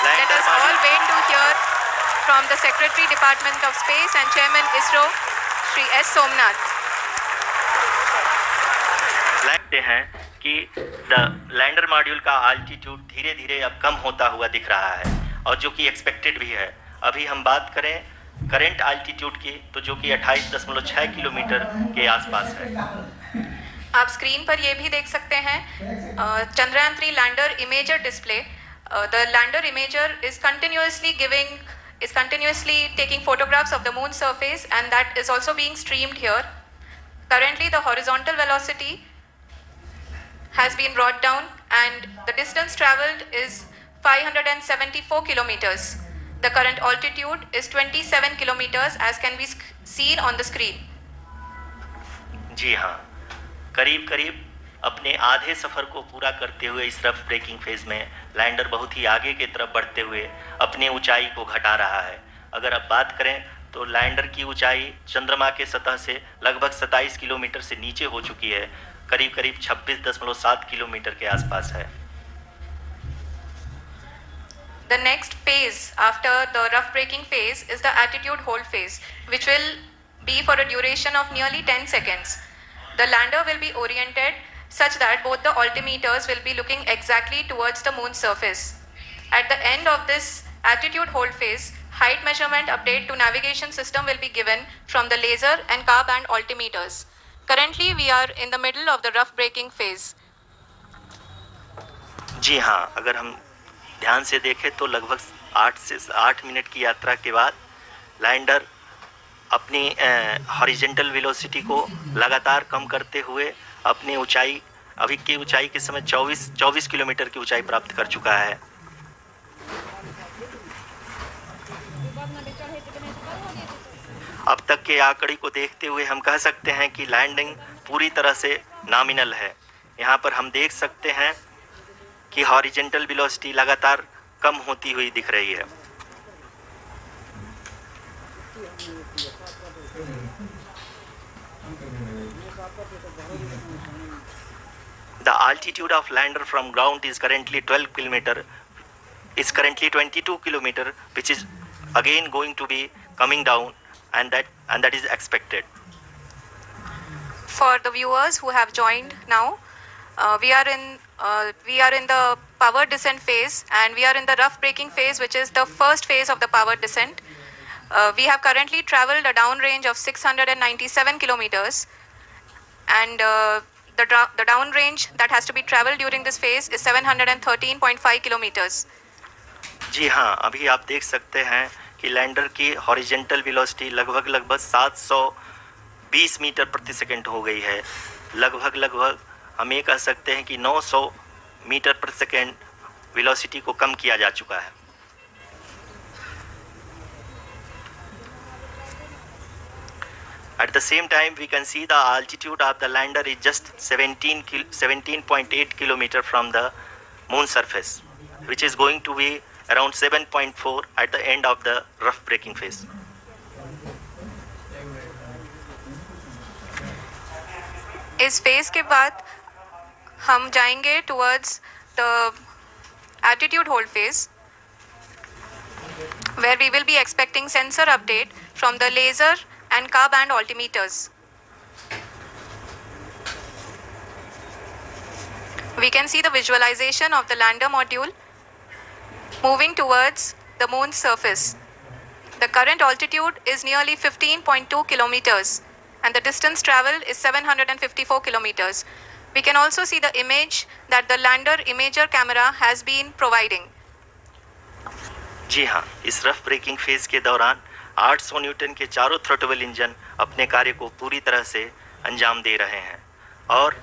Let us all wait to hear from the Secretary Department of Space and Chairman ISRO, Shri S. Somnath. लगते हैं कि the lander module का altitude धीरे धीरे अब कम होता हुआ दिख रहा है और जो कि एक्सपेक्टेड भी है। अभी हम बात करें करंट आल्टीट्यूड की तो जो कि 28.6 किलोमीटर के आसपास है। आप स्क्रीन पर ये भी देख सकते हैं Chandrayaan 3 lander imager display. The lander imager is continuously taking photographs of the moon surface, and that is also being streamed here. Currently the horizontal velocity has been brought down and the distance traveled is 574 kilometers. The current altitude is 27 kilometers as can be seen on the screen. जी हाँ, करीब करीब अपने आधे सफ़र को पूरा करते हुए इस रफ ब्रेकिंग फेज़ में लैंडर बहुत ही आगे की तरफ बढ़ते हुए अपनी ऊंचाई को घटा रहा है। अगर अब बात करें तो लैंडर की ऊंचाई चंद्रमा के सतह से लगभग 27 किलोमीटर से नीचे हो चुकी है, करीब करीब 26.7 किलोमीटर के आसपास है। The next phase after the rough braking phase is the attitude hold phase, which will be for a duration of nearly 10 seconds. The lander will be oriented such that both the altimeters will be looking exactly towards the moon's surface. At the end of this attitude hold phase, height measurement update to navigation system will be given from the laser and car band altimeters. Currently we are in the middle of the rough braking phase. जी हाँ, अगर हम ध्यान से देखें तो लगभग 8 minute की यात्रा के बाद लैंडर अपनी हॉरिजॉन्टल वेलोसिटी को लगातार कम करते हुए अपनी ऊंचाई अभी की ऊंचाई के समय 24 किलोमीटर की ऊंचाई प्राप्त कर चुका है। अब तक के आंकड़े को देखते हुए हम कह सकते हैं कि लैंडिंग पूरी तरह से नॉमिनल है। यहाँ पर हम देख सकते हैं कि हॉरिजॉन्टल वेलोसिटी लगातार कम होती हुई दिख रही है। The altitude of lander from ground is currently 22 kilometer, which is again going to be coming down, and that is expected. For the viewers who have joined now, we are in the power descent phase, and we are in the rough braking phase, which is the first phase of the power descent. We have currently traveled a downrange of 697 kilometers, and the downrange that has to be traveled during this phase is 713.5 kilometers. जी हाँ, अभी आप देख सकते हैं कि lander की horizontal velocity लगभग 720 metre प्रति सेकंड हो गई है। लगभग हम ये कह सकते हैं कि 900 मीटर प्रति सेकंड वेलोसिटी को कम किया जा चुका है। At the same time, we can see the altitude of the lander is just 17.8 kilometer from the moon surface, which is going to be around 7.4 at the end of the rough braking phase. इस phase के बाद हम जाएंगे towards the attitude hold phase, where we will be expecting sensor update from the laser and car band altimeters. We can see the visualization of the lander module moving towards the moon's surface. The current altitude is nearly 15.2 kilometers and the distance traveled is 754 kilometers. We can also see the image that the lander imager camera has been providing. जी हाँ, इस rough breaking phase के दौरान 800 Newton के चारों throttle engine अपने कार्य को पूरी तरह से अंजाम दे रहे हैं और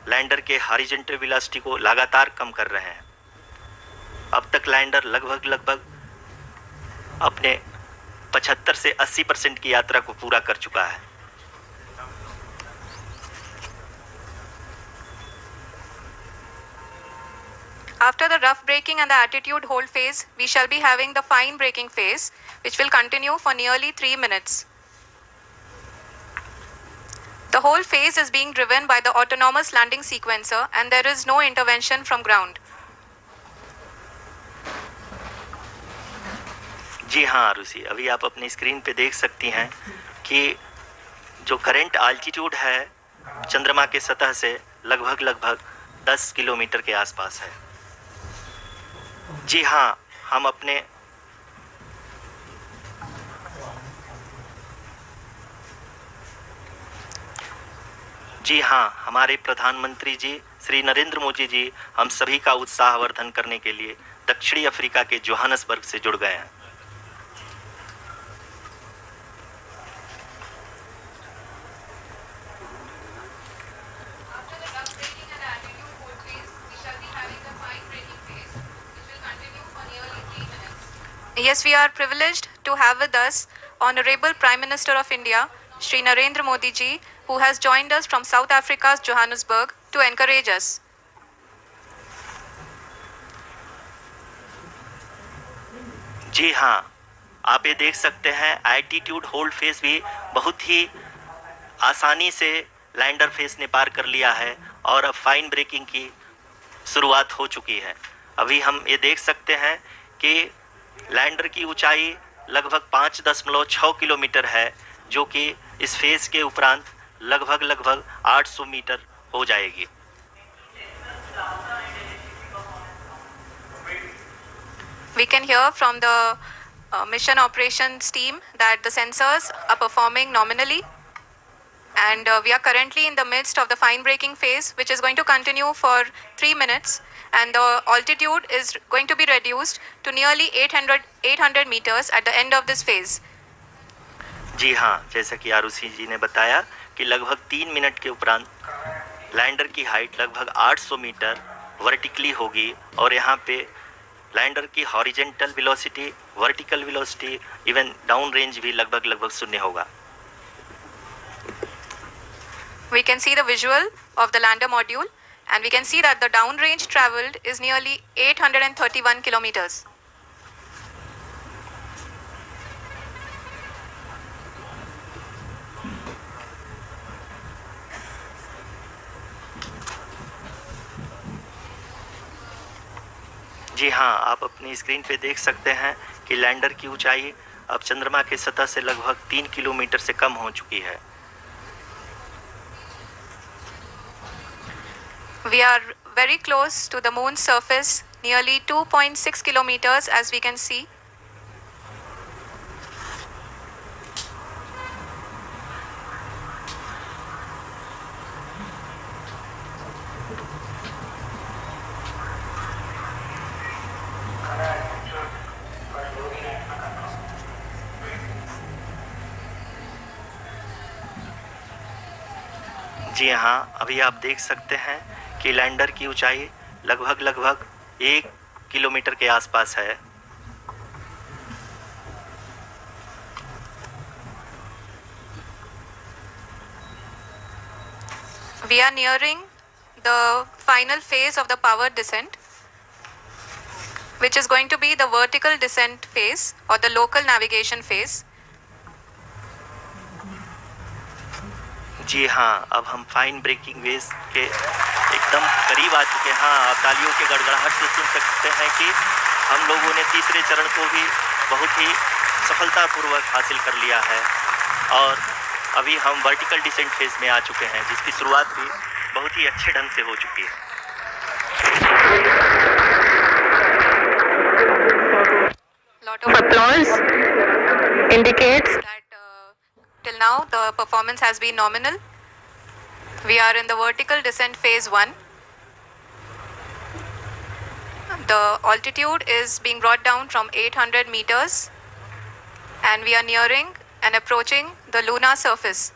लैंडर के हॉरिजॉन्टल वेलोसिटी को लगातार कम कर रहे हैं। अब तक लैंडर लगभग अपने 75 से 80% की यात्रा को पूरा कर चुका है। After the rough braking and the attitude hold phase, we shall be having the fine braking phase, which will continue for nearly 3 minutes. The whole phase is being driven by the autonomous landing sequencer and there is no intervention from ground. जी हाँ आरुषि, अभी आप अपनी screen पे देख सकती हैं कि जो करंट आल्टीट्यूड है चंद्रमा के सतह से लगभग 10 किलोमीटर के आसपास है। जी हाँ, हम अपने जी हाँ, हमारे प्रधानमंत्री जी श्री नरेंद्र मोदी जी हम सभी का उत्साहवर्धन करने के लिए दक्षिणी अफ्रीका के जोहानसबर्ग से जुड़ गए हैं। Yes, we are privileged to have with us Honorable Prime Minister of India, Shri Narendra Modi ji, who has joined us from South Africa's Johannesburg to encourage us. जी हाँ, आप ये देख सकते हैं एल्टीट्यूड होल्ड फेस भी बहुत ही आसानी से लैंडर फेस ने पार कर लिया है और अब फाइन ब्रेकिंग की शुरुआत हो चुकी है। अभी हम ये देख सकते हैं कि लैंडर की ऊंचाई लगभग 5.6 किलोमीटर है, जो कि इस फेस के उपरांत लगभग 800 मीटर हो जाएगी। We can hear from the mission operations team that the sensors are performing nominally, and we are currently in the midst of the fine braking phase, which is going to continue for 3 minutes, and the altitude is going to be reduced to nearly 800 meters at the end of this phase. जी हाँ, जैसा कि आरुषि जी ने बताया कि लगभग 3 minute के उपरांत lander की हाइट लगभग 800 मीटर वर्टिकली होगी और यहाँ पे लैंडर की horizontal velocity, vertical velocity, even down range भी लगभग शून्य होगा। We can see the visual of the lander module, and we can see that the downrange traveled is nearly 831 kilometers. जी हाँ, आप अपनी स्क्रीन पे देख सकते हैं कि लैंडर की ऊंचाई अब चंद्रमा के सतह से लगभग 3 किलोमीटर से कम हो चुकी है। We are very close to the moon's surface, nearly 2.6 kilometers as we can see. जी हाँ, अभी आप देख सकते हैं कि लैंडर की ऊंचाई लगभग 1 किलोमीटर के आसपास है। We are nearing the final phase of the power descent, which is going to be the vertical descent phase or the local navigation phase. जी हाँ, अब हम फाइन ब्रेकिंग वेज के एकदम करीब आ चुके हैं। हाँ, आप तालियों के गड़गड़ाहट से सुन सकते हैं कि हम लोगों ने तीसरे चरण को भी बहुत ही सफलतापूर्वक हासिल कर लिया है और अभी हम वर्टिकल डिसेंट फेज में आ चुके हैं, जिसकी शुरुआत भी बहुत ही अच्छे ढंग से हो चुकी है। Lot of applause indicates that till now the performance has been nominal. We are in the vertical descent phase 1. The altitude is being brought down from 800 meters and we are nearing and approaching the lunar surface.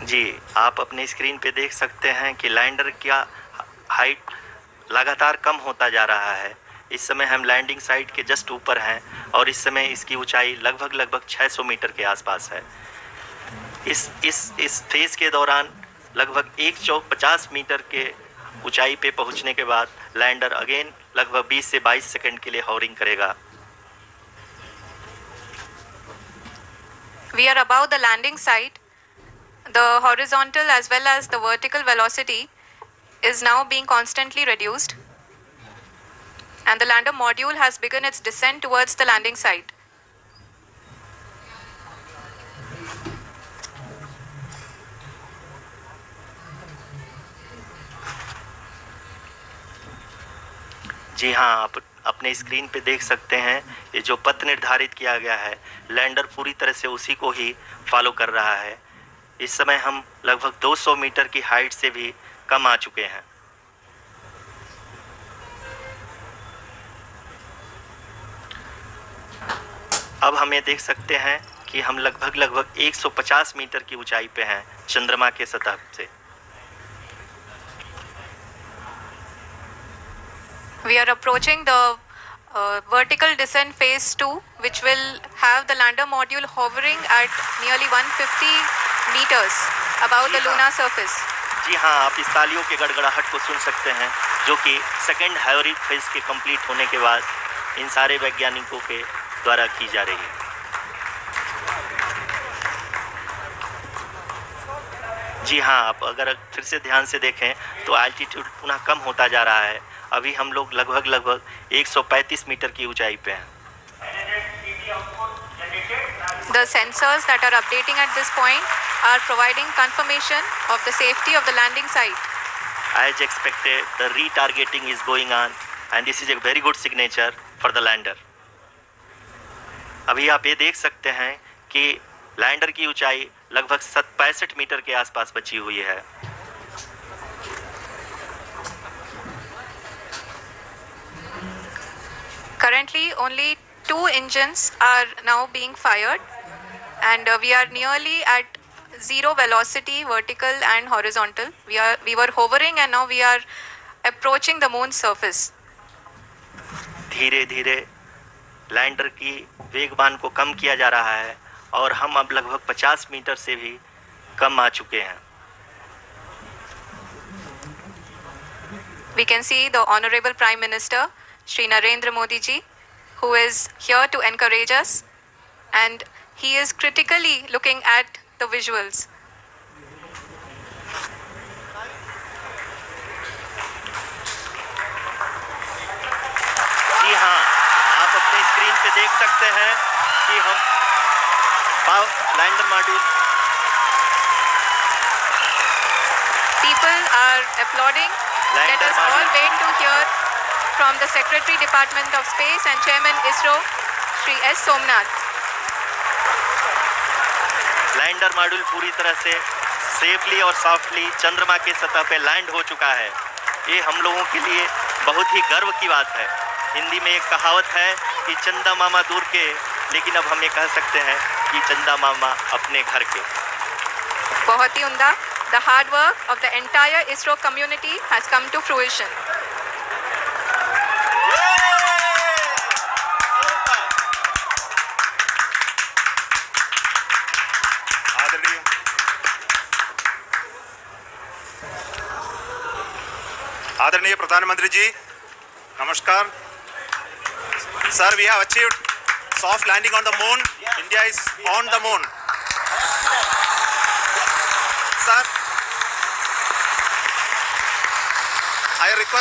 जी, आप अपने screen पे देख सकते हैं कि lander का height लगातार कम होता जा रहा है। इस समय हम लैंडिंग साइट के जस्ट ऊपर हैं और इस समय इसकी ऊंचाई लगभग 600 मीटर के आसपास है। इस फेज के दौरान लगभग 150 मीटर के ऊंचाई पे पहुंचने के बाद लैंडर अगेन लगभग 20 से 22 सेकंड के लिए हॉवरिंग करेगा। We are above the landing site. The horizontal as well as the vertical velocity is now being constantly reduced. and the lander module has begun its descent towards the landing site. जी हाँ, आप अपने screen पे देख सकते हैं ये जो पथ निर्धारित किया गया है, लैंडर पूरी तरह से उसी को ही फॉलो कर रहा है। इस समय हम लगभग 200 मीटर की हाइट से भी कम आ चुके हैं। अब हम ये देख सकते हैं कि हम लगभग 150 मीटर की ऊंचाई पे हैं चंद्रमा के सतह से। We are approaching the vertical descent phase 2, which will have the lander module hovering at nearly 150 meters above the lunar surface. जी हाँ, आप इस तालियों के गड़गड़ाहट को सुन सकते हैं जो कि सेकेंड हाइब्रिड फेज के कंप्लीट होने के बाद इन सारे वैज्ञानिकों के द्वारा की जा रही है। जी हाँ, आप अगर फिर से ध्यान से देखें तो एल्टीट्यूड पुनः कम होता जा रहा है। अभी हम लोग लगभग 135 मीटर की ऊंचाई पे हैं। The sensors that are updating at this point are providing confirmation of the safety of the landing site. As expected, the retargeting is going on and this is a very good signature for the lander. अभी आप ये देख सकते हैं कि lander की ऊंचाई लगभग 65 मीटर के आसपास बची हुई है। Currently, only 2 engines are now being fired, and we are nearly at zero velocity, vertical and horizontal. We were hovering, and now we are approaching the moon's surface. धीरे धीरे लैंडर की वेगमान को कम किया जा रहा है और हम अब लगभग 50 मीटर से भी कम आ चुके हैं। We can see the Honorable Prime Minister, Shri Narendra Modi ji, who is here to encourage us, and he is critically looking at the visuals. जी हाँ, आप अपने स्क्रीन पे देख सकते हैं कि हम lander module People are applauding. Let us all wait to hear from the Secretary Department of Space and Chairman ISRO, Shri S. Somnath. Lander module पूरी तरह से सेफली और सॉफ्टली चंद्रमा के सतह पे लैंड हो चुका है। ये हम लोगों के लिए बहुत ही गर्व की बात है। हिंदी में एक कहावत है कि चंदा मामा दूर के, लेकिन अब हम ये कह सकते हैं कि चंदा मामा अपने घर के। बहुत ही उम्दा. The hard work of the entire ISRO community has come to fruition. आदरणीय प्रधानमंत्री जी, नमस्कार। Sir, we have achieved soft landing on the moon. India is on the moon. Sir, I request